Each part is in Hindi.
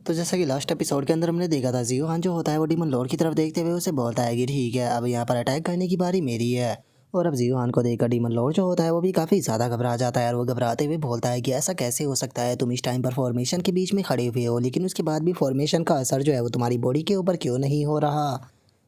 तो जैसा कि लास्ट एपिसोड के अंदर हमने देखा था, जियो हान जो होता है वो डीमन लॉर्ड की तरफ देखते हुए उसे बोलता है कि ठीक है, अब यहाँ पर अटैक करने की बारी मेरी है। और अब जियो हान को देखकर डीमन लॉर्ड जो होता है वो भी काफ़ी ज़्यादा घबरा जाता है और वो घबराते हुए बोलता है कि ऐसा कैसे हो सकता है, तुम इस टाइम पर फॉर्मेशन के बीच में खड़े हुए हो, लेकिन उसके बाद भी फॉर्मेशन का असर जो है वो तुम्हारी बॉडी के ऊपर क्यों नहीं हो रहा।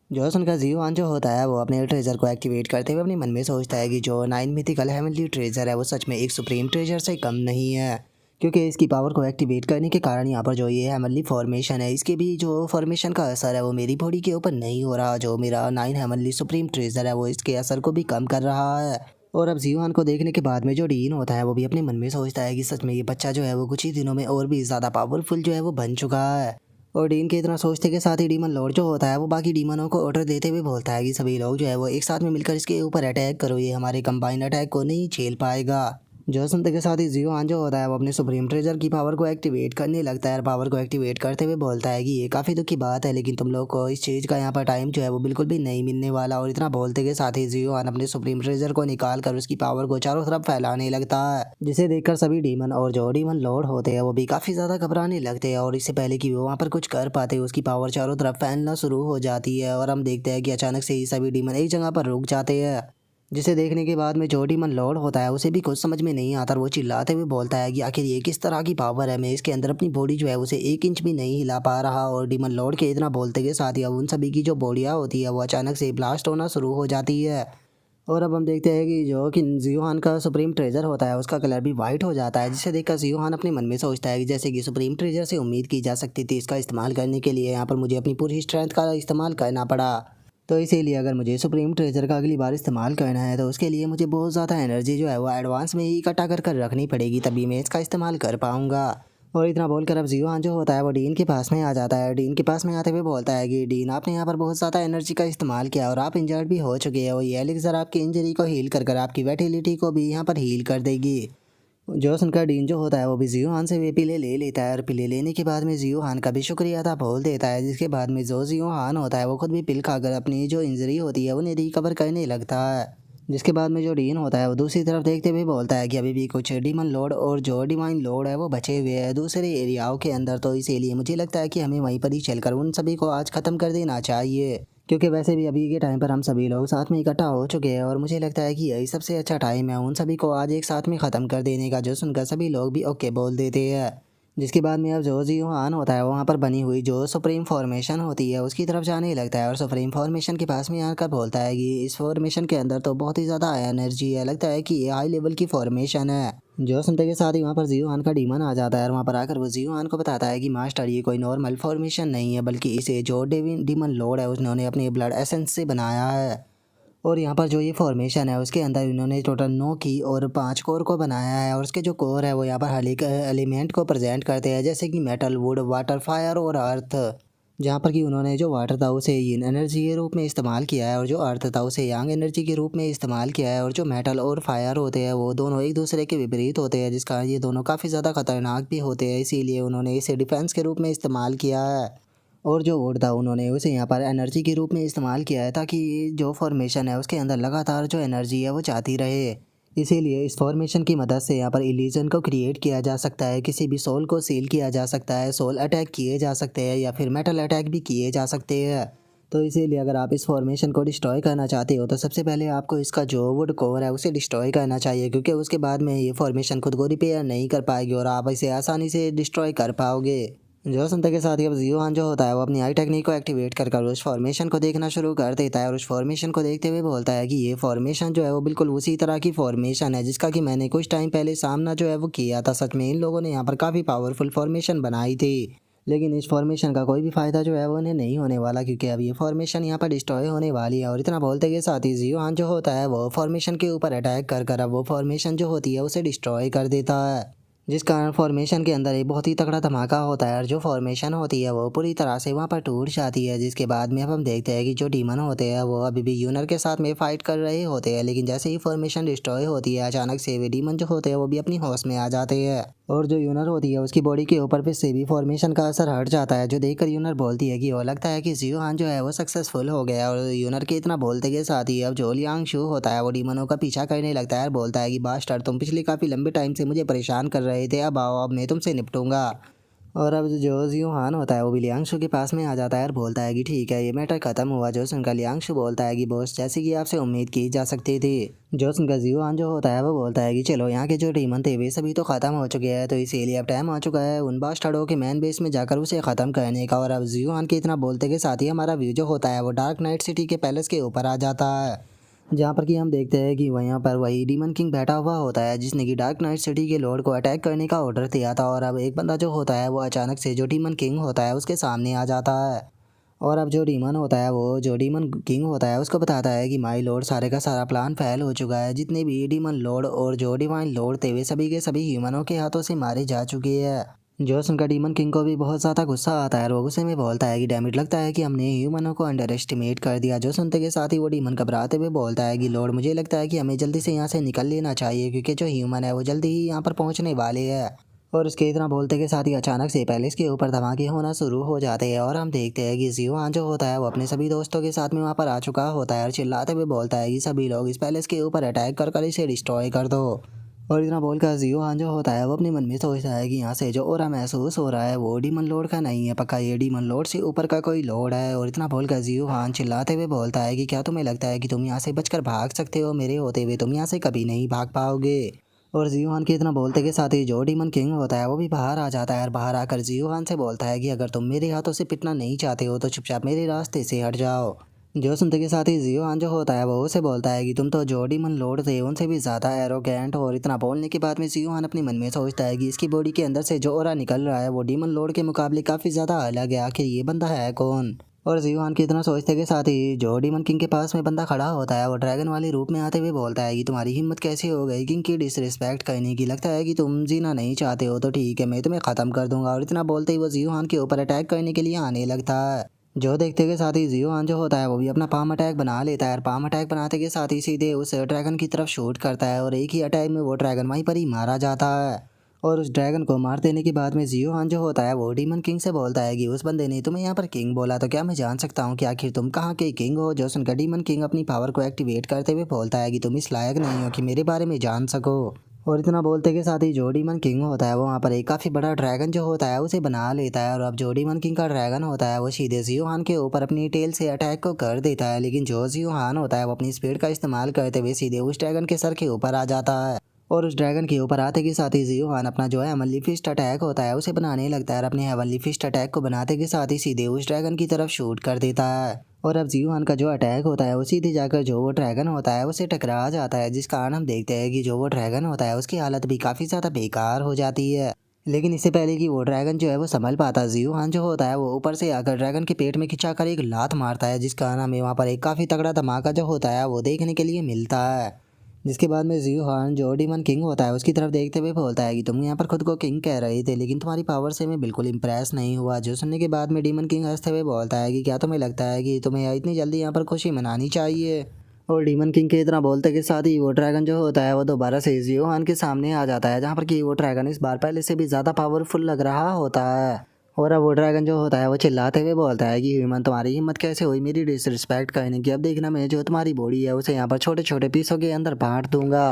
जो सुनकर जियो हान जो होता है वो अपने ट्रेजर को एक्टिवेट करते हुए अपने मन में सोचता है कि जो 9 मिथिकल हेवनली ट्रेजर है वो सच में एक सुप्रीम ट्रेजर से कम नहीं है, क्योंकि इसकी पावर को एक्टिवेट करने के कारण यहाँ पर जो ये हेवनली फॉर्मेशन है इसके भी जो फॉर्मेशन का असर है वो मेरी बॉडी के ऊपर नहीं हो रहा। जो मेरा 9 हेवनली सुप्रीम ट्रेजर है वो इसके असर को भी कम कर रहा है। और अब जियो हान को देखने के बाद में जो डीन होता है वो भी अपने मन में सोचता है कि सच में ये बच्चा जो है वो कुछ ही दिनों में और भी ज़्यादा पावरफुल जो है वो बन चुका है। और डीन के इतना सोचते के साथ ही डीमन लॉर्ड जो होता है वो बाकी डीमनों को ऑर्डर देते हुए बोलता है कि सभी लोग जो है वो एक साथ में मिलकर इसके ऊपर अटैक करो, ये हमारे कंबाइन अटैक को नहीं झेल पाएगा। जो सुनते के साथ ही जियो हान जो होता है वो अपने सुप्रीम ट्रेजर की पावर को एक्टिवेट करने लगता है और पावर को एक्टिवेट करते हुए बोलता है कि ये काफ़ी दुख की बात है, लेकिन तुम लोग को इस चीज़ का यहाँ पर टाइम जो है वो बिल्कुल भी नहीं मिलने वाला। और इतना बोलते के साथ ही जियो हान अपने सुप्रीम ट्रेजर को निकाल कर उसकी पावर को चारों तरफ फैलाने लगता है, जिसे देखकर सभी डीमन और जो डीमन लॉर्ड होते हैं वो भी काफ़ी ज़्यादा घबराने लगते हैं। और इससे पहले कि वो वहाँ पर कुछ कर पाते उसकी पावर चारों तरफ फैलना शुरू हो जाती है और हम देखते हैं कि अचानक से ही सभी डीमन एक जगह पर रुक जाते हैं, जिसे देखने के बाद में जो डीमन लॉर्ड होता है उसे भी कुछ समझ में नहीं आता और वो चिल्लाते हुए बोलता है कि आखिर ये किस तरह की पावर है, मैं इसके अंदर अपनी बॉडी जो है उसे 1 इंच भी नहीं हिला पा रहा। और डीमन लॉर्ड के इतना बोलते के साथ ही अब उन सभी की जो बॉडियाँ होती है वो अचानक से ब्लास्ट होना शुरू हो जाती है। और अब हम देखते हैं कि जो कि जियो हान का सुप्रीम ट्रेजर होता है उसका कलर भी वाइट हो जाता है, जिसे देखकर जियो हान अपने मन में सोचता है कि जैसे कि सुप्रीम ट्रेजर से उम्मीद की जा सकती थी, इसका इस्तेमाल करने के लिए यहाँ पर मुझे अपनी पूरी स्ट्रेंथ का इस्तेमाल करना पड़ा। तो इसीलिए अगर मुझे सुप्रीम ट्रेजर का अगली बार इस्तेमाल करना है तो उसके लिए मुझे बहुत ज़्यादा एनर्जी जो है वो एडवांस में ही इकट्ठा कर कर रखनी पड़ेगी, तभी मैं इसका इस्तेमाल कर पाऊँगा। और इतना बोलकर अब जियो हान जो होता है वो डीन के पास में आ जाता है। डीन के पास में आते हुए बोलता है कि डीन, आपने यहाँ पर बहुत ज़्यादा एनर्जी का इस्तेमाल किया और आप इंजर्ड भी हो चुके हैं, और ये एलिक्सर आपकी इंजरी को हील कर कर आपकी वेटिलिटी को भी यहाँ पर हील कर देगी। जो सुनकर डीन जो होता है वो भी जियो हान से वे पिले ले लेता है और पिले लेने के बाद में जियो हान का भी शुक्रिया अदा बोल देता है, जिसके बाद में जो जियो हान होता है वो खुद भी पिल खाकर अपनी जो इंजरी होती है उन्हें रिकवर करने लगता है। जिसके बाद में जो डीन होता है वो दूसरी तरफ देखते हुए बोलता है कि अभी भी कुछ डीमन लॉर्ड और जो डिवाइन लॉर्ड है वो बचे हुए हैं दूसरे एरियाओं के अंदर, तो इसीलिए मुझे लगता है कि हमें वहीं पर ही चलकर उन सभी को आज ख़त्म कर देना चाहिए, क्योंकि वैसे भी अभी के टाइम पर हम सभी लोग साथ में इकट्ठा हो चुके हैं और मुझे लगता है कि यही सबसे अच्छा टाइम है उन सभी को आज एक साथ में ख़त्म कर देने का। जो सुनकर सभी लोग भी ओके बोल देते हैं। जिसके बाद में अब जो जियो हान होता है वहाँ पर बनी हुई जो सुप्रीम फॉर्मेशन होती है उसकी तरफ जाने लगता है और सुप्रीम फॉर्मेशन के पास में आकर बोलता है कि इस फॉर्मेशन के अंदर तो बहुत ही ज़्यादा एनर्जी है, लगता है कि ये हाई लेवल की फॉर्मेशन है। जो सुनते के साथ ही वहाँ पर जियो हान का डीमन आ जाता है और वहाँ पर आकर वो जियो हान को बताता है कि मास्टर ये कोई नॉर्मल फॉर्मेशन नहीं है, बल्कि इसे जो डीमन लॉर्ड है उन्होंने अपने ब्लड एसेंस से बनाया है। और यहाँ पर जो ये फॉर्मेशन है उसके अंदर इन्होंने टोटल 9 की और 5 कोर को बनाया है, और उसके जो कोर है वो यहाँ पर हर एक एलिमेंट को प्रेजेंट करते हैं, जैसे कि मेटल, वुड, वाटर, फायर और अर्थ। जहाँ पर कि उन्होंने जो वाटर था उसे यिन एनर्जी के रूप में इस्तेमाल किया है और जो अर्थ था उसे यांग एनर्जी के रूप में इस्तेमाल किया है, और जो मेटल और फायर होते हैं वो दोनों एक दूसरे के विपरीत होते हैं, जिस कारण ये दोनों काफ़ी ज़्यादा खतरनाक भी होते हैं, इसीलिए उन्होंने इसे डिफेंस के रूप में इस्तेमाल किया है। और जो वुड था उन्होंने उसे यहाँ पर एनर्जी के रूप में इस्तेमाल किया है, ताकि जो फॉर्मेशन है उसके अंदर लगातार जो एनर्जी है वो जाती रहे। इसीलिए इस फॉर्मेशन की मदद से यहाँ पर इल्यूजन को क्रिएट किया जा सकता है, किसी भी सोल को सील किया जा सकता है, सोल अटैक किए जा सकते हैं या फिर मेटल अटैक भी किए जा सकते हैं। तो इसीलिए अगर आप इस फॉर्मेशन को डिस्ट्रॉय करना चाहते हो तो सबसे पहले आपको इसका जो वुड कोर है उसे डिस्ट्रॉय करना चाहिए, क्योंकि उसके बाद में ये फॉर्मेशन खुद को रिपेयर नहीं कर पाएगी और आप इसे आसानी से डिस्ट्रॉय कर पाओगे। जो सुनते के साथ ही अब जियो हान जो होता है वो अपनी आई टेक्निक को एक्टिवेट कर कर उस फॉर्मेशन को देखना शुरू कर देता है और उस फॉर्मेशन को देखते हुए बोलता है कि ये फॉर्मेशन जो है वो बिल्कुल उसी तरह की फॉर्मेशन है जिसका कि मैंने कुछ टाइम पहले सामना जो है वो किया था। सच में इन लोगों ने यहाँ पर काफ़ी पावरफुल फॉर्मेशन बनाई थी, लेकिन इस फॉर्मेशन का कोई भी फ़ायदा जो है वो उन्हें नहीं होने वाला, क्योंकि अब ये फॉर्मेशन यहाँ पर डिस्ट्रॉय होने वाली है। और इतना बोलते के साथ ही जियो हान जो होता है वो फॉर्मेशन के ऊपर अटैक कर कर अब वो फॉर्मेशन जो होती है उसे डिस्ट्रॉय कर देता है, जिस कारण फॉर्मेशन के अंदर एक बहुत ही तगड़ा धमाका होता है और जो फॉर्मेशन होती है वो पूरी तरह से वहाँ पर टूट जाती है। जिसके बाद में अब हम देखते हैं कि जो डीमन होते हैं वो अभी भी यूनर के साथ में फाइट कर रहे होते हैं, लेकिन जैसे ही फॉर्मेशन डिस्ट्रॉय होती है अचानक से वे डीमन जो होते हैं वो भी अपनी होश में आ जाते हैं, और जो यूनर होती है उसकी बॉडी के ऊपर फिर से भी फॉर्मेशन का असर हट जाता है, जो देखकर यूनर बोलती है कि वो लगता है कि जियो हान जो है वो सक्सेसफुल हो गया। और यूनर के इतना बोलते के साथ ही अब जो लियांग शू होता है वो डीमनों का पीछा करने लगता है और बोलता है कि बास्टर, तुम पिछले काफ़ी लंबे टाइम से मुझे परेशान कर रहे थे, अब आओ, अब मैं तुमसे निपटूंगा। और अब जो जियो हान होता है वो भी लियांगशु के पास में आ जाता है और बोलता है कि ठीक है, ये मैटर खत्म हुआ। जो सुनकर लियांगशु बोलता है कि बॉस, जैसे कि आपसे उम्मीद की जा सकती थी। जो सुनकर जियो हान जो होता है वो बोलता है कि चलो, यहाँ के जो डीमन थे वे सभी तो खत्म हो चुके हैं, तो इसीलिए अब टाइम आ चुका है उन बास्टर्डों के मैन बेस में जाकर उसे खत्म करने का। और अब जियो हान के इतना बोलते के साथ ही हमारा व्यू जो होता है वो डार्क नाइट सिटी के पैलेस के ऊपर आ जाता है, जहाँ पर कि हम देखते हैं कि वहाँ पर वही डीमन किंग बैठा हुआ होता है, जिसने कि डार्क नाइट सिटी के लॉर्ड को अटैक करने का ऑर्डर दिया था। और अब एक बंदा जो होता है वो अचानक से जो डीमन किंग होता है उसके सामने आ जाता है। और अब जो डीमन होता है वो जो डीमन किंग होता है उसको बताता है कि माई लॉर्ड, सारे का सारा प्लान फेल हो चुका है। जितने भी डीमन लॉर्ड और जो डिवाइन लॉर्ड थे वे सभी के सभी ह्यूमनों के हाथों से मारे जा चुके हैं। जो सुनकर डीमन किंग को भी बहुत ज़्यादा गुस्सा आता है और वो गुस्से में बोलता है कि डैमेट, लगता है कि हमने ह्यूमनों को अंडर एस्टिमेट कर दिया। जो सुनते के साथ ही वो डीमन घबराते हुए बोलता है कि लॉर्ड, मुझे लगता है कि हमें जल्दी से यहाँ से निकल लेना चाहिए, क्योंकि जो ह्यूमन है वो जल्दी ही यहाँ पर पहुँचने वाले हैं। और उसके इतना बोलते के साथ ही अचानक से पैलेस के ऊपर धमाके होना शुरू हो जाते हैं और हम देखते हैं कि जियो हान जो होता है वो अपने सभी दोस्तों के साथ में वहाँ पर आ चुका होता है और चिल्लाते हुए बोलता है कि सभी लोग इस पैलेस के ऊपर अटैक कर इसे डिस्ट्रॉय कर दो। और इतना बोलकर जियो हान जो होता है वो अपने मन में सोचता है कि यहाँ से जो ओरा महसूस हो रहा है वो डीमन लॉर्ड का नहीं है, पक्का ये डीमन लॉर्ड से ऊपर का कोई लॉर्ड है। और इतना बोलकर जियो हान चिल्लाते हुए बोलता है कि क्या तुम्हें लगता है कि तुम यहाँ से बचकर भाग सकते हो? मेरे होते हुए तुम यहाँ से कभी नहीं भाग पाओगे। और जियो हान के इतना बोलते के साथ ही जो डीमन किंग होता है वो भी बाहर आ जाता है और बाहर आकर जियो हान से बोलता है कि अगर तुम मेरे हाथों से पिटना नहीं चाहते हो तो चुपचाप मेरे रास्ते से हट जाओ। जो सुनते के साथ ही जियो हान जो होता है वो उसे बोलता है कि तुम तो जो डीमन लॉर्ड थे उनसे भी ज़्यादा एरोगेंट हो। और इतना बोलने के बाद में जियो हान अपने मन में सोचता है कि इसकी बॉडी के अंदर से जो ओरा निकल रहा है वो डीमन लॉर्ड के मुकाबले काफ़ी ज़्यादा अलग है, आखिर ये बंदा है कौन। और जियो हान की इतना सोचते के साथ ही जो डीमन किंग के पास में बंदा खड़ा होता है वो ड्रैगन वाले रूप में आते हुए बोलता है कि तुम्हारी हिम्मत कैसे हो गई किंग की डिसरिस्पेक्ट करने की? लगता है कि तुम जीना नहीं चाहते हो, तो ठीक है, मैं तुम्हें ख़त्म कर दूंगा। और इतना बोलते ही वो जियो हान के ऊपर अटैक करने के लिए आने लगता है। जो देखते के साथ ही जियो हान जो होता है वो भी अपना पाम अटैक बना लेता है और पाम अटैक बनाते के साथ ही सीधे उस ड्रैगन की तरफ शूट करता है और एक ही अटैक में वो ड्रैगन वहीं पर ही मारा जाता है। और उस ड्रैगन को मार देने के बाद में जियो हान जो होता है वो डीमन किंग से बोलता है कि उस बंदे ने तुम्हें यहाँ पर किंग बोला, तो क्या मैं जान सकता हूँ कि आखिर तुम कहाँ के किंग हो? जो सुनकर डीमन किंग अपनी पावर को एक्टिवेट करते हुए बोलता है कि तुम इस लायक नहीं हो कि मेरे बारे में जान सको। और इतना बोलते के साथ ही जो डीमन किंग होता है वो वहाँ पर एक काफ़ी बड़ा ड्रैगन जो होता है उसे बना लेता है। और अब जो डीमन किंग का ड्रैगन होता है वो सीधे जियो हान के ऊपर अपनी टेल से अटैक को कर देता है, लेकिन जो जियो हान होता है वो अपनी स्पीड का इस्तेमाल करते हुए सीधे उस ड्रैगन के सर के ऊपर आ जाता है। और उस ड्रैगन के ऊपर आते के साथ ही जियो हान अपना जो है हेवनली फिस्ट अटैक होता है उसे बनाने लगता है और अपने हेवनली फिस्ट अटैक को बनाते के साथ ही सीधे उस ड्रैगन की तरफ शूट कर देता है। और अब जियो हान का जो अटैक होता है वो सीधे जाकर जो वो ड्रैगन होता है उसे टकरा जाता है, जिस कारण हम देखते हैं कि जो वो ड्रैगन होता है उसकी हालत भी काफ़ी ज़्यादा बेकार हो जाती है। लेकिन इससे पहले कि वो ड्रैगन जो है वो संभल पाता, जियो हान जो होता है वो ऊपर से आकर ड्रैगन के पेट में खिंचाकर एक लात मारता है, जिस कारण हमें वहाँ पर एक काफ़ी तगड़ा धमाका जो होता है वो देखने के लिए मिलता है। जिसके बाद में जियो हान जो डीमन किंग होता है उसकी तरफ देखते हुए बोलता है कि तुम यहाँ पर खुद को किंग कह रहे थे, लेकिन तुम्हारी पावर से मैं बिल्कुल इंप्रेस नहीं हुआ। जो सुनने के बाद में डीमन किंग हंसते हुए बोलता है कि क्या तुम्हें लगता है कि तुम्हें इतनी जल्दी यहाँ पर खुशी मनानी चाहिए? और डीमन किंग के इतना बोलते के साथ ही वो ड्रैगन जो होता है वो दोबारा से जियो हान के सामने आ जाता है, जहाँ पर कि वो ड्रैगन इस बार पहले से भी ज़्यादा पावरफुल लग रहा होता है। और अब वो ड्रैगन जो होता है वो चिल्लाते हुए बोलता है कि ह्यूमन, तुम्हारी हिम्मत कैसे हुई मेरी डिसरिस्पेक्ट करने की? अब देखना, मैं जो तुम्हारी बॉडी है उसे यहाँ पर छोटे छोटे पीसों के अंदर बांट दूंगा।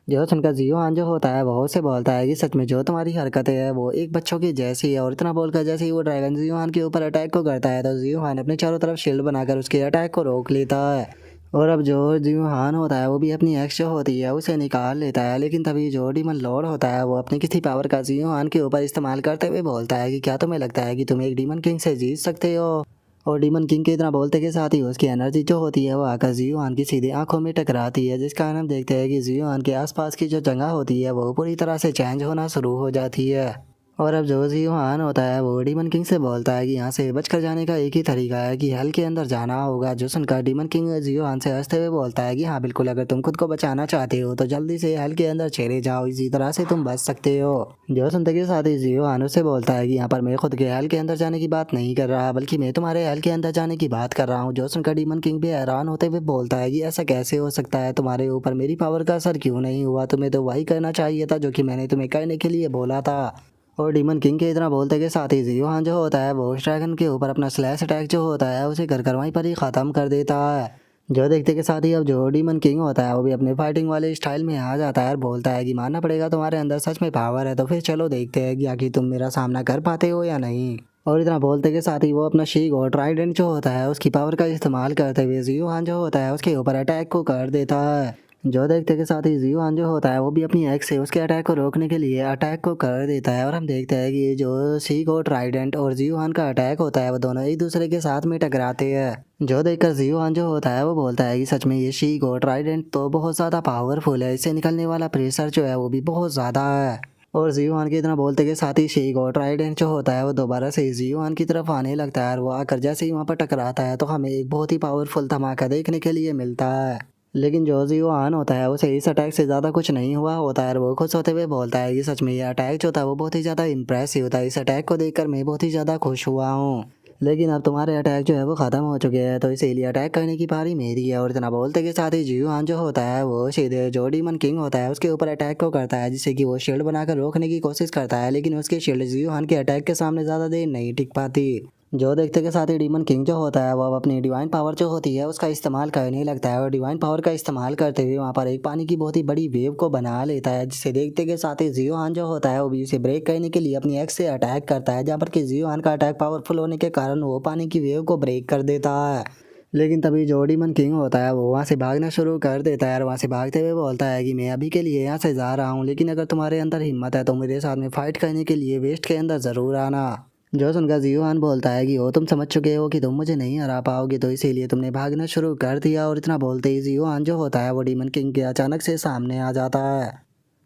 जो सुनकर जियो हान जो होता है वो उसे बोलता है कि सच में जो तुम्हारी हरकतें है वो एक बच्चों की जैसी है। और इतना बोलकर जैसे ही वो ड्रैगन जियो हान के ऊपर अटैक को करता है तो जियो हान अपने चारों तरफ शील्ड बनाकर उसके अटैक को रोक लेता है। और अब जो जियो हान होता है वो भी अपनी एक्स जो होती है उसे निकाल लेता है, लेकिन तभी जो डीमन लॉर्ड होता है वो अपनी किसी पावर का जियो हान के ऊपर इस्तेमाल करते हुए बोलता है कि क्या तुम्हें लगता है कि तुम एक डीमन किंग से जीत सकते हो? और डीमन किंग के इतना बोलते के साथ ही उसकी एनर्जी जो होती है वो आकर जियो हान की सीधे आंखों में टकराती है, जिस कारण हम देखते हैं कि जियो हान के आसपास की जो जगह होती है वो पूरी तरह से चेंज होना शुरू हो जाती है। और अब जो जियो हान होता है वो डीमन किंग से बोलता है कि यहाँ से बचकर जाने का एक ही तरीका है कि हेल के अंदर जाना होगा। जो सुनकर डीमन किंग जियो हान से हंसते हुए बोलता है कि हाँ बिल्कुल, अगर तुम खुद को बचाना चाहते हो तो जल्दी से हेल के अंदर चले जाओ, इसी तरह से तुम बच सकते हो। जो सुनते के साथ ही जियो हान उससे बोलता है कि यहाँ पर मैं खुद के हेल के अंदर जाने की बात नहीं कर रहा, बल्कि मैं तुम्हारे हेल के अंदर जाने की बात कर रहा हूँ। जो सुनकर डीमन किंग भी हैरान होते हुए बोलता है कि ऐसा कैसे हो सकता है, तुम्हारे ऊपर मेरी पावर का असर क्यों नहीं हुआ? तुम्हें तो वही करना चाहिए था जो कि मैंने तुम्हें करने के लिए बोला था। और डीमन किंग के इतना बोलते के साथ ही जियो हान जो होता है वो उस ड्रैगन के ऊपर अपना स्लैश अटैक जो होता है उसे कर वहीं पर ही ख़त्म कर देता है। जो देखते के साथ ही अब जो डीमन किंग होता है वो भी अपने फाइटिंग वाले स्टाइल में आ जाता है और बोलता है कि मानना पड़ेगा तुम्हारे अंदर सच में पावर है, तो फिर चलो देखते हैं कि आखिर तुम मेरा सामना कर पाते हो या नहीं। और इतना बोलते के साथ ही वो अपना शीग और ट्राइडेंट जो होता है उसकी पावर का इस्तेमाल करते हुए ज़ियुआन जो होता है उसके ऊपर अटैक को कर देता है। जो देखते के साथ ही ज़ियुआन जो होता है वो भी अपनी एक्स से उसके अटैक को रोकने के लिए अटैक को कर देता है और हम देखते हैं कि जो शीग और ट्राइडेंट और ज़ियुआन का अटैक होता है वो दोनों एक दूसरे के साथ में टकराते हैं। जो देखकर ज़ियुआन जो होता है वो बोलता है कि सच में ये शीग और ट्राइडेंट तो बहुत ज़्यादा पावरफुल है, इससे निकलने वाला प्रेशर जो है वो भी बहुत ज़्यादा है। और ज़ियुआन के इतना बोलते के साथ ही शीग और ट्राइडेंट जो होता है वो दोबारा से ज़ियुआन की तरफ आने लगता है और वो आकर जैसे ही वहाँ पर टकराता है तो हमें एक बहुत ही पावरफुल धमाका देखने के लिए मिलता है। लेकिन जो ज़ियुआन होता है उसे इस अटैक से ज़्यादा कुछ नहीं हुआ होता है और वो खुश होते हुए बोलता है कि सच में ये अटैक जो था वो बहुत ही ज़्यादा इम्प्रेसिव था, इस अटैक को देखकर मैं बहुत ही ज़्यादा खुश हुआ हूँ। लेकिन अब तुम्हारे अटैक जो है वो ख़त्म हो चुके हैं, तो इसीलिए अटैक करने की बारी मेरी है। और इतना बोलते के साथ ही ज़ियुआन जो होता है वो सीधे जो डीमन किंग होता है उसके ऊपर अटैक को करता है, जिससे कि वो शील्ड बनाकर रोकने की कोशिश करता है, लेकिन उसकी शील्ड ज़ियुआन के अटैक के सामने ज़्यादा देर नहीं टिक पाती। जो देखते के साथ ही डीमन किंग जो होता है वो अब अपनी डिवाइन पावर जो होती है उसका इस्तेमाल करने लगता है और डिवाइन पावर का इस्तेमाल करते हुए वहाँ पर एक पानी की बहुत ही बड़ी वेव को बना लेता है, जिसे देखते के साथ ही ज़ियुआन जो होता है वो भी उसे ब्रेक करने के लिए अपनी एक्स से अटैक करता है, जहाँ पर कि ज़ियुआन का अटैक पावरफुल होने के कारण वो पानी की वेव को ब्रेक कर देता है। लेकिन तभी जो डीमन किंग होता है वो वहाँ से भागना शुरू कर देता है और वहाँ से भागते हुए बोलता है कि मैं अभी के लिए यहाँ से जा रहा हूँ, लेकिन अगर तुम्हारे अंदर हिम्मत है तो मेरे साथ में फाइट करने के लिए वेस्ट के अंदर ज़रूर आना। जो सुनकर ज़ियुआन बोलता है कि वो तुम समझ चुके हो कि तुम मुझे नहीं हरा पाओगे, तो इसीलिए तुमने भागना शुरू कर दिया। और इतना बोलते ही ज़ियुआन जो होता है वो डीमन किंग के अचानक से सामने आ जाता है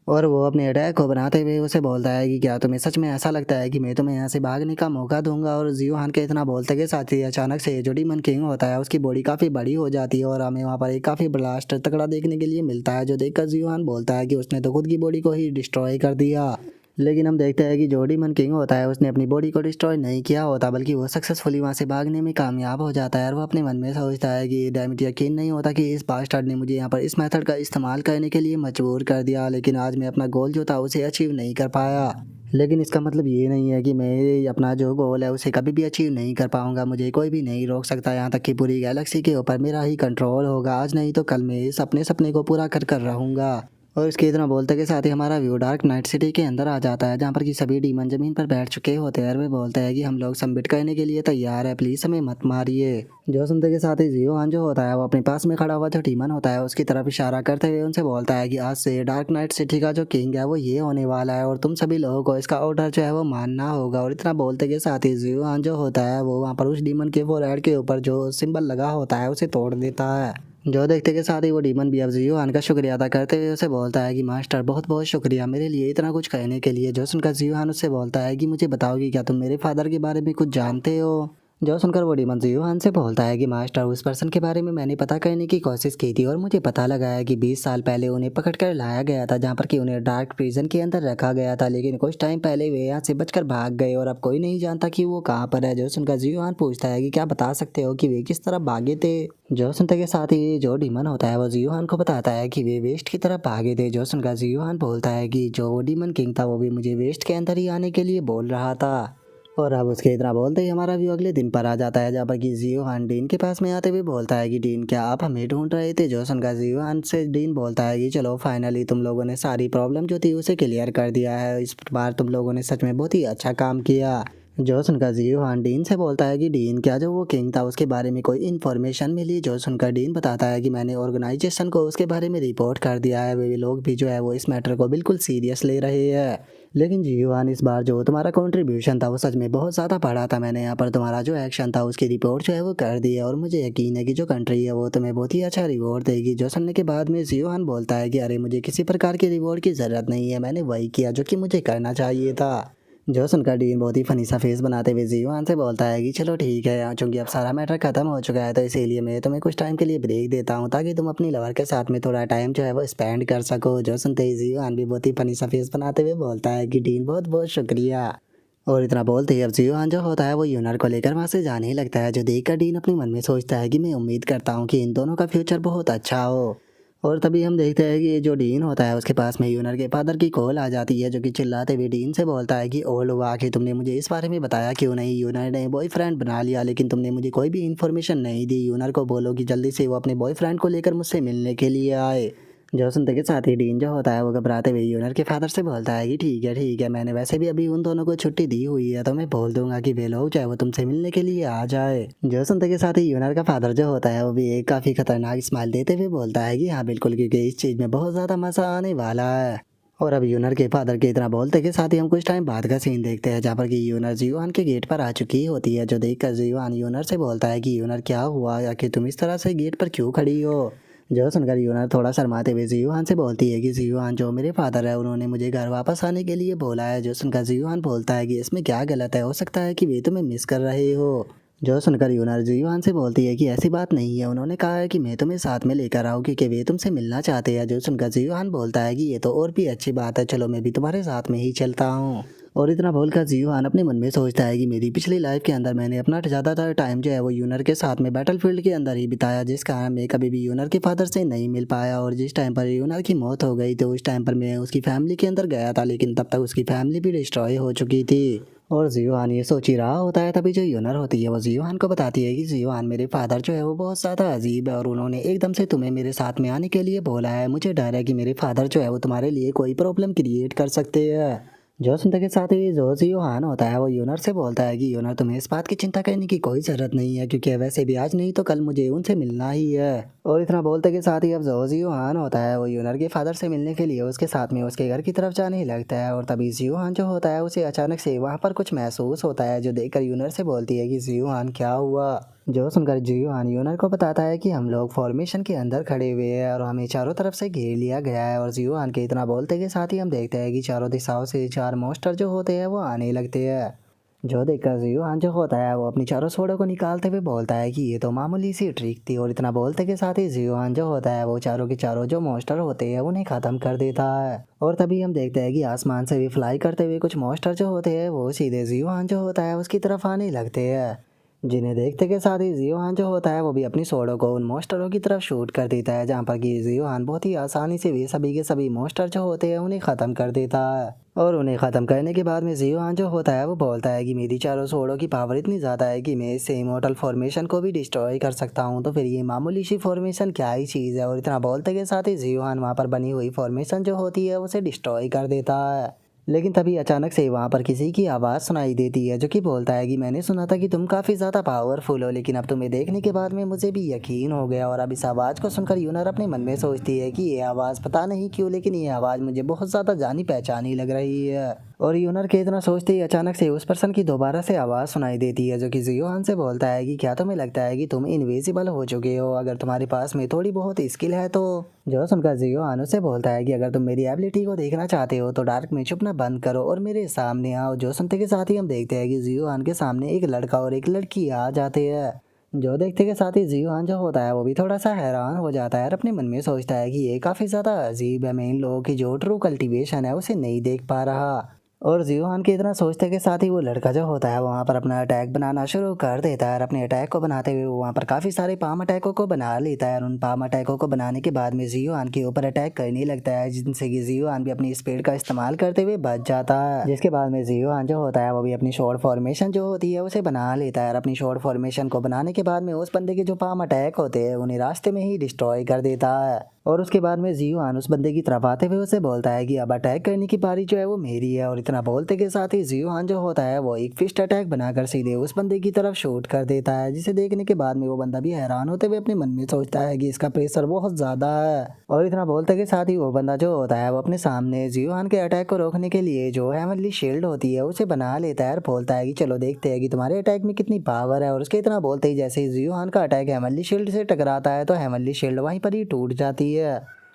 और वो अपने अटैक को बनाते हुए उसे बोलता है कि क्या तुम्हें सच में ऐसा लगता है कि मैं तुम्हें यहाँ से भागने का मौका दूंगा। और ज़ियुआन के इतना बोलते के साथ ही अचानक से जो डीमन किंग होता है उसकी बॉडी काफ़ी बड़ी हो जाती है और हमें वहाँ पर एक काफ़ी ब्लास्ट तगड़ा देखने के लिए मिलता है, जो देखकर ज़ियुआन बोलता है कि उसने तो खुद की बॉडी को ही डिस्ट्रॉय कर दिया। लेकिन हम देखते हैं कि जो डीमन किंग होता है उसने अपनी बॉडी को डिस्ट्रॉय नहीं किया होता, बल्कि वो सक्सेसफुली वहाँ से भागने में कामयाब हो जाता है और वो अपने मन में सोचता है कि डैमिट यकीन नहीं होता कि इस बास्टर्ड ने मुझे यहाँ पर इस मेथड का इस्तेमाल करने के लिए मजबूर कर दिया, लेकिन आज मैं अपना गोल जो था उसे अचीव नहीं कर पाया। लेकिन इसका मतलब ये नहीं है कि मैं अपना जो गोल है उसे कभी भी अचीव नहीं कर पाऊंगा, मुझे कोई भी नहीं रोक सकता, यहाँ तक कि पूरी गैलेक्सी के ऊपर मेरा ही कंट्रोल होगा। आज नहीं तो कल मैं इस अपने सपने को पूरा कर कर रहूँगा। और इसके इतना बोलते के साथ ही हमारा व्यू डार्क नाइट सिटी के अंदर आ जाता है, जहाँ पर कि सभी डीमन जमीन पर बैठ चुके होते हैं और वे बोलते हैं कि हम लोग सबमिट करने के लिए तैयार है, प्लीज हमें मत मारिए। जो सुनते के साथ ही ज़ियुआन जो होता है वो अपने पास में खड़ा हुआ जो डीमन होता है उसकी तरफ इशारा करते हुए उनसे बोलता है कि आज से डार्क नाइट सिटी का जो किंग है वो ये होने वाला है और तुम सभी लोगों को इसका ऑर्डर जो है वो मानना होगा। और इतना बोलते के साथ ही ज़ियुआन जो होता है वो वहाँ पर उस डीमन के फोरहेड के ऊपर जो सिंबल लगा होता है उसे तोड़ देता है। जो देखते के साथ ही वो डीमन भी अब ज़ियुआन का शुक्रिया अदा करते हुए उसे बोलता है कि मास्टर बहुत बहुत शुक्रिया मेरे लिए इतना कुछ कहने के लिए। जो सुनकर ज़ियुआन उससे बोलता है कि मुझे बताओ कि क्या तुम मेरे फादर के बारे में कुछ जानते हो। जो सुनकर वो डीमन ज़ियुआन से बोलता है कि मास्टर उस पर्सन के बारे में मैंने पता करने की कोशिश की थी और मुझे पता लगा है कि 20 साल पहले उन्हें पकड़ कर लाया गया था, जहाँ पर कि उन्हें डार्क प्रिजन के अंदर रखा गया था, लेकिन कुछ टाइम पहले वे यहाँ से बचकर भाग गए और अब कोई नहीं जानता कि वो कहाँ पर है। जो सुनकर ज़ियुआन पूछता है कि क्या बता सकते हो कि वे किस तरफ भागे थे। जो सुनते के साथ ही जो डीमन होता है वो ज़ियुआन को बताता है कि वे वेस्ट की तरफ भागे थे। जो सुनकर ज़ियुआन बोलता है कि जो वो डीमन किंग था वो भी मुझे वेस्ट के अंदर ही आने के लिए बोल रहा था। और अब उसके इतना बोलते ही हमारा व्यू अगले दिन पर आ जाता है, जहाँ पर कि ज़ियुआन डीन के पास में आते हुए बोलता है कि डीन क्या आप हमें ढूंढ रहे थे। जो सुनकर ज़ियुआन से डीन बोलता है कि चलो फाइनली तुम लोगों ने सारी प्रॉब्लम जो थी उसे क्लियर कर दिया है, इस बार तुम लोगों ने सच में बहुत ही अच्छा काम किया। जो सुनकर ज़ियुआन डीन से बोलता है कि डीन क्या जो वो किंग था उसके बारे में कोई इन्फॉर्मेशन मिली। जो सुनकर डीन बताता है कि मैंने ऑर्गेनाइजेशन को उसके बारे में रिपोर्ट कर दिया है, वे लोग भी जो है वो इस मैटर को बिल्कुल सीरियस ले रहे हैं। लेकिन ज़ियुआन इस बार जो तुम्हारा कंट्रीब्यूशन था वो सच में बहुत ज़्यादा बड़ा था, मैंने यहाँ पर तुम्हारा जो एक्शन था उसकी रिपोर्ट जो है वो कर दी है और मुझे यकीन है कि जो कंट्री है वो तुम्हें बहुत ही अच्छा रिवॉर्ड देगी। जो सुनने के बाद में ज़ियुआन बोलता है कि अरे मुझे किसी प्रकार के रिवॉर्ड की ज़रूरत नहीं है, मैंने वही किया जो कि मुझे करना चाहिए था। जो सुनकर डीन बहुत ही फनी सा फेस बनाते हुए ज़ियुआन से बोलता है कि चलो ठीक है, चूंकि अब सारा मैटर खत्म हो चुका है तो इसीलिए मैं तुम्हें कुछ टाइम के लिए ब्रेक देता हूँ ताकि तुम अपनी लवर के साथ में थोड़ा टाइम जो है वो स्पेंड कर सको। जो सुनते ही ज़ियुआन भी बहुत ही फनी सा फेस बनाते हुए बोलता है कि डीन बहुत बहुत शुक्रिया। और इतना बोलते ही अब ज़ियुआन जो होता है वो यूनर को लेकर वहाँ से जाने लगता है, जो देखकर डीन अपने मन में सोचता है कि मैं उम्मीद करता हूँ कि इन दोनों का फ्यूचर बहुत अच्छा हो। और तभी हम देखते हैं कि ये जो डीन होता है उसके पास में यूनर के फादर की कॉल आ जाती है, जो कि चिल्लाते हुए डीन से बोलता है कि ओ लोग आके तुमने मुझे इस बारे में बताया क्यों नहीं। यूनर ने बॉयफ्रेंड बना लिया लेकिन तुमने मुझे कोई भी इन्फॉर्मेशन नहीं दी। यूनर को बोलो कि जल्दी से वो अपने बॉयफ्रेंड को लेकर मुझसे मिलने के लिए आए। जो सुनते के साथ ही डीन जो होता है वो घबराते हुए यूनर के फादर से बोलता है कि ठीक है, मैंने वैसे भी अभी उन दोनों को छुट्टी दी हुई है, तो मैं बोल दूंगा कि वे लोग चाहे वो तुमसे मिलने के लिए आ जाए। जो सुनते के साथ ही यूनर का फादर जो होता है वो भी एक काफ़ी खतरनाक स्माइल देते हुए बोलता है कि हाँ बिल्कुल, क्योंकि इस चीज़ में बहुत ज़्यादा मज़ा आने वाला है। और अब यूनर के फादर के इतना बोलते के साथ ही हम कुछ टाइम बाद का सीन देखते हैं, जहाँ पर कि यूनर जियोहान के गेट पर आ चुकी होती है। जो देखकर जियोहान यूनर से बोलता है कि यूनर क्या हुआ, आखिर तुम इस तरह से गेट पर क्यों खड़ी हो। जो सुनकर यूनर थोड़ा शर्माते हुए जियोहान से बोलती है कि जियोहान जो मेरे फादर है उन्होंने मुझे घर वापस आने के लिए बोला है। जो सुनकर जियोहान बोलता है कि इसमें क्या गलत है, हो सकता है कि वे तुम्हें मिस कर रहे हो। जो सुनकर यूनर जियोहान से बोलती है कि ऐसी बात नहीं है, उन्होंने कहा है कि मैं तुम्हें साथ में लेकर आऊँ क्योंकि वे तुमसे मिलना चाहते हैं। जो सुनकर जियोहान बोलता है कि ये तो और भी अच्छी बात है, चलो मैं भी तुम्हारे साथ में ही चलता हूँ। और इतना बोलकर जियोहान अपने मन में सोचता है कि मेरी पिछली लाइफ के अंदर मैंने अपना ज़्यादातर टाइम जो है वो यूनर के साथ में बैटलफील्ड के अंदर ही बिताया, जिस कारण मैं कभी भी यूनर के फादर से नहीं मिल पाया। और जिस टाइम पर यूनर की मौत हो गई तो उस टाइम पर मैं उसकी फैमिली के अंदर गया था, लेकिन तब तक उसकी फैमिली भी डिस्ट्रॉय हो चुकी थी। और जियोहान ये सोच ही रहा होता है, तभी जो यूनर होती है वो जियोहान को बताती है कि जियोहान मेरे फादर जो है वो बहुत ज़्यादा अजीब है और उन्होंने एकदम से तुम्हें मेरे साथ में आने के लिए बोला है। मुझे डर है कि मेरे फादर जो है वो तुम्हारे लिए कोई प्रॉब्लम क्रिएट कर सकते हैं। जो सुनते के साथ ही जो जियोहान होता है वो यूनर से बोलता है कि यूनर तुम्हें इस बात की चिंता करने की कोई ज़रूरत नहीं है, क्योंकि वैसे भी आज नहीं तो कल मुझे उनसे मिलना ही है। और इतना बोलते के साथ ही अब जो जियोहान होता है वो यूनर के फादर से मिलने के लिए उसके साथ में उसके घर की तरफ जाने लगता है। और तभी जियोहान जो होता है उसे अचानक से वहाँ पर कुछ महसूस होता है, जो देखकर यूनर से बोलती है कि जियोहान क्या हुआ। जो सुनकर जियोहान यूनर को बताता है कि हम लोग फॉर्मेशन के अंदर खड़े हुए हैं और हमें चारों तरफ से घेर लिया गया है। और जियोहान के इतना बोलते के साथ ही हम देखते हैं कि चारों दिशाओं से 4 मॉन्स्टर जो होते हैं वो आने लगते हैं। जो देखकर जियोहान जो होता है वो अपनी चारों स्वॉर्डों को निकालते हुए बोलता है कि ये तो मामूली सी ट्रिक थी। और इतना बोलते के साथ ही जियोहान जो होता है वो चारों के चारों जो मॉन्स्टर होते हैं उन्हें ख़त्म कर देता है। और तभी हम देखते हैं कि आसमान से भी फ्लाई करते हुए कुछ मॉन्स्टर जो होते हैं वो सीधे जियोहान जो होता है उसकी तरफ आने लगते हैं, जिन्हें देखते के साथ ही जियोहान जो होता है वो भी अपनी स्वॉर्डों को उन मॉन्स्टरों की तरफ शूट कर देता है, जहाँ पर कि जियोहान बहुत ही आसानी से वे सभी के सभी मॉन्स्टर जो होते हैं उन्हें ख़त्म कर देता है। और उन्हें ख़त्म करने के बाद में जियोहान जो होता है वो बोलता है कि मेरी चारों स्वॉर्डों की पावर इतनी ज़्यादा है कि मैं इससे इमॉर्टल फॉर्मेशन को भी डिस्ट्रॉय कर सकता हूँ, तो फिर ये मामूली सी फॉर्मेशन क्या ही चीज़ है। और इतना बोलते के साथ ही जियोहान वहाँ पर बनी हुई फॉर्मेशन जो होती है उसे डिस्ट्रॉय कर देता है। लेकिन तभी अचानक से वहाँ पर किसी की आवाज़ सुनाई देती है, जो कि बोलता है कि मैंने सुना था कि तुम काफ़ी ज़्यादा पावरफुल हो, लेकिन अब तुम्हें देखने के बाद में मुझे भी यकीन हो गया। और अब इस आवाज़ को सुनकर यूनर अपने मन में सोचती है कि ये आवाज़ पता नहीं क्यों, लेकिन ये आवाज़ मुझे बहुत ज़्यादा जानी पहचानी लग रही है। और यूनर के इतना सोचते ही अचानक से उस पर्सन की दोबारा से आवाज़ सुनाई देती है, जो कि जियोहान से बोलता है कि क्या तुम्हें लगता है कि तुम इनविजिबल हो चुके हो, अगर तुम्हारे पास में थोड़ी बहुत स्किल है तो। जो सुनकर जियोहान उससे बोलता है कि अगर तुम मेरी एबिलिटी को देखना चाहते हो तो डार्क में छुपना बंद करो और मेरे सामने आओ। जो सुनते के साथ ही हम देखते हैं कि जियोहान के सामने एक लड़का और एक लड़की आ जाते हैं। जो देखते के साथ ही जियोहान जो होता है वो भी थोड़ा सा हैरान हो जाता है और अपने मन में सोचता है कि ये काफ़ी ज़्यादा अजीब है, मैं इन लोगों की जो ट्रू कल्टीवेशन है उसे नहीं देख पा रहा। और जियोहान के इतना सोचते के साथ ही वो लड़का जो होता है वहाँ पर अपना अटैक बनाना शुरू कर देता है। और अपने अटैक को बनाते हुए वो वहाँ पर काफ़ी सारे पाम अटैकों को बना लेता है। और उन पाम अटैकों को बनाने के बाद में जियोहान के ऊपर अटैक करने लगता है, जिनसे कि जियोहान भी अपनी स्पीड का इस्तेमाल करते हुए बच जाता है। जिसके बाद में जियोहान जो होता है वो भी अपनी शॉर्ट फॉर्मेशन जो होती है उसे बना लेता है। और अपनी शॉर्ट फॉर्मेशन को बनाने के बाद में उस बंदे के जो पाम अटैक होते हैं उन्हें रास्ते में ही डिस्ट्रॉय कर देता है। और उसके बाद में जियोहान उस बंदे की तरफ आते हुए उसे बोलता है कि अब अटैक करने की बारी जो है वो मेरी है। और इतना बोलते के साथ ही जियोहान जो होता है वो एक फिस्ट अटैक बनाकर सीधे उस बंदे की तरफ शूट कर देता है, जिसे देखने के बाद में वो बंदा भी हैरान होते हुए अपने मन में सोचता है कि इसका प्रेशर बहुत ज़्यादा है। और इतना बोलते के साथ ही वो बंदा जो होता है वो अपने सामने जियोहान के अटैक को रोकने के लिए जो हेवनली शील्ड होती है उसे बना लेता है और बोलता है कि चलो देखते हैं कि तुम्हारे अटैक में कितनी पावर है। और उसके इतना बोलते ही जैसे ही जियोहान का अटैक हेवनली शील्ड से टकराता है तो हेवनली शील्ड वहीं पर ही टूट जाती है।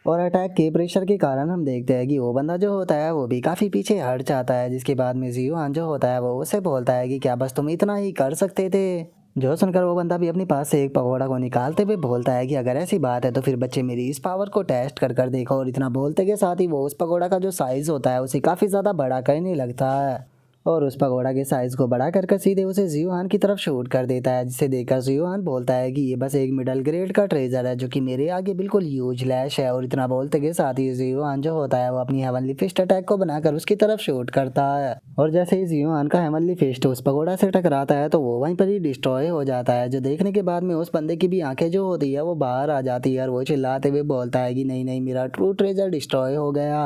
और अटैक के प्रेशर के कारण हम देखते हैं कि वो बंदा जो होता है वो भी काफ़ी पीछे हट जाता है, जिसके बाद में जियोहान जो होता है वो उसे बोलता है कि क्या बस तुम इतना ही कर सकते थे। जो सुनकर वो बंदा भी अपने पास से एक पकौड़ा को निकालते हुए बोलता है कि अगर ऐसी बात है तो फिर बच्चे मेरी इस पावर को टेस्ट कर कर देखो। और इतना बोलते के साथ ही वो उस पकौड़ा का जो साइज़ होता है उसे काफ़ी ज़्यादा बड़ा करने लगता है। और उस पगोड़ा के साइज को बड़ा कर सीधे उसे जियोहान की तरफ शूट कर देता है, जिसे देखकर जियोहान बोलता है कि ये बस एक मिडिल ग्रेड का ट्रेजर है जो कि मेरे आगे बिल्कुल यूजलेस है। और इतना बोलते के साथ ही जियोहान जो होता है वो अपनी हेवनली फिस्ट अटैक को बनाकर उसकी तरफ शूट करता है। और जैसे ही जियोहान का हेवनली फिस्ट उस पगोड़ा से टकराता है तो वो वहीं पर ही डिस्ट्रॉय हो जाता है, जो देखने के बाद में उस बंदे की भी आंखें जो होती है वो बाहर आ जाती है और वो चिल्लाते हुए बोलता है कि नहीं नहीं, मेरा ट्रू ट्रेजर डिस्ट्रॉय हो गया।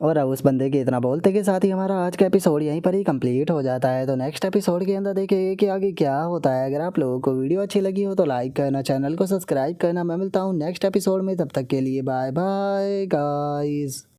और अब उस बंदे के इतना बोलते के साथ ही हमारा आज का एपिसोड यहीं पर ही कंप्लीट हो जाता है। तो नेक्स्ट एपिसोड के अंदर देखेंगे कि आगे क्या होता है। अगर आप लोगों को वीडियो अच्छी लगी हो तो लाइक करना, चैनल को सब्सक्राइब करना। मैं मिलता हूँ नेक्स्ट एपिसोड में, तब तक के लिए बाय बाय गाइस।